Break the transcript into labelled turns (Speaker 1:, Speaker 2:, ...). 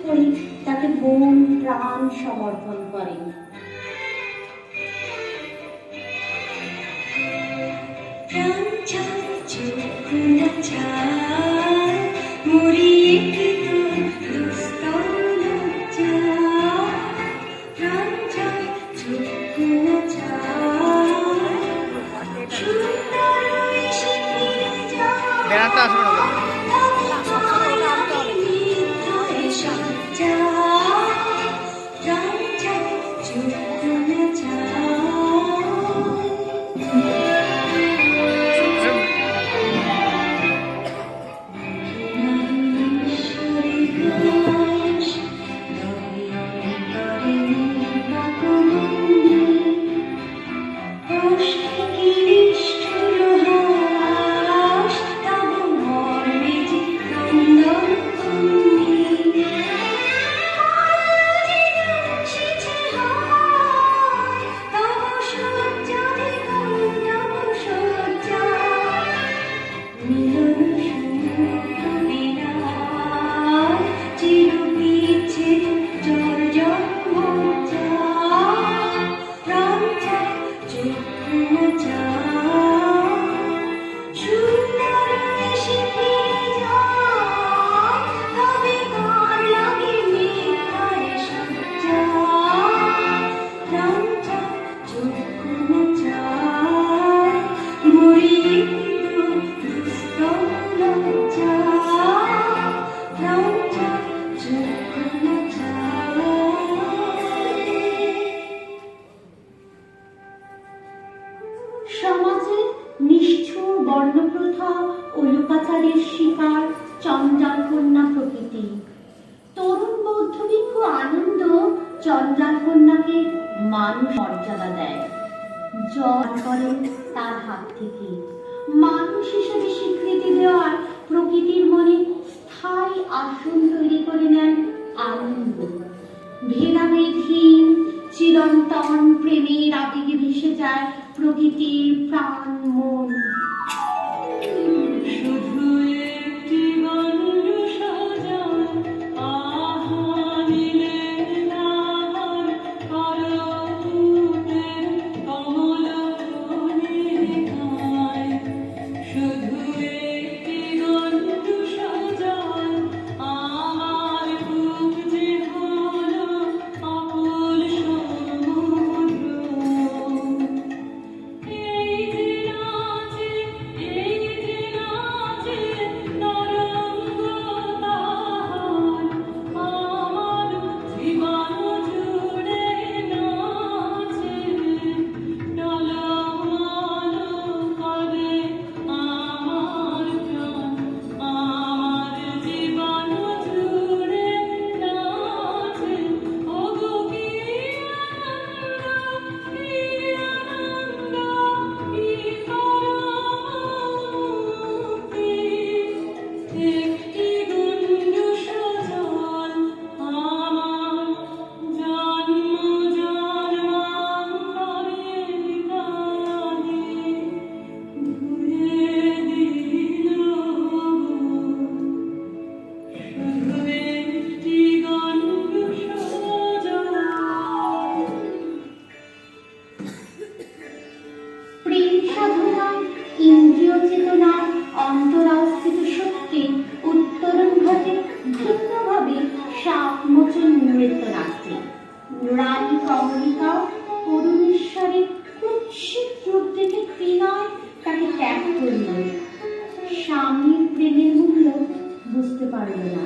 Speaker 1: হয়ে তাকে মন প্রাণ সমর্পণ করেন। সমাজে নিষ্ঠুর বর্ণপ্রথা ও লোকাচারের শিকার চঞ্চল কন্যা প্রকৃতি। তরুণ বৌদ্ধভিক্ষ আনন্দ চঞ্চল কন্যাকে মানুষ মর্যাদা দেয়, জয় করে তার হাত থেকে। মানুষ হিসেবে স্বীকৃতি দেওয়ার প্রকৃতির মনে স্থায়ী আসন তৈরি করে নেন আনন্দ। ভেদাভেদহীন চিরন্তন প্রেমের আবেগে ভেসে যায় প্রকৃতির প্রাণ মন। ইন্দ্রিয় চেতনার অন্তরাস্থিত শক্তি উত্তরণ ঘটে ভিন্নভাবে সাপমোচন নৃত্যনাট্যে। রানী কমলিকা করুণেশ্বরের কুৎসিত রূপ দেখে ত্রিনয় তাকে ত্যাগ করল। স্বামীর প্রেমের মূল্য বুঝতে পারল না।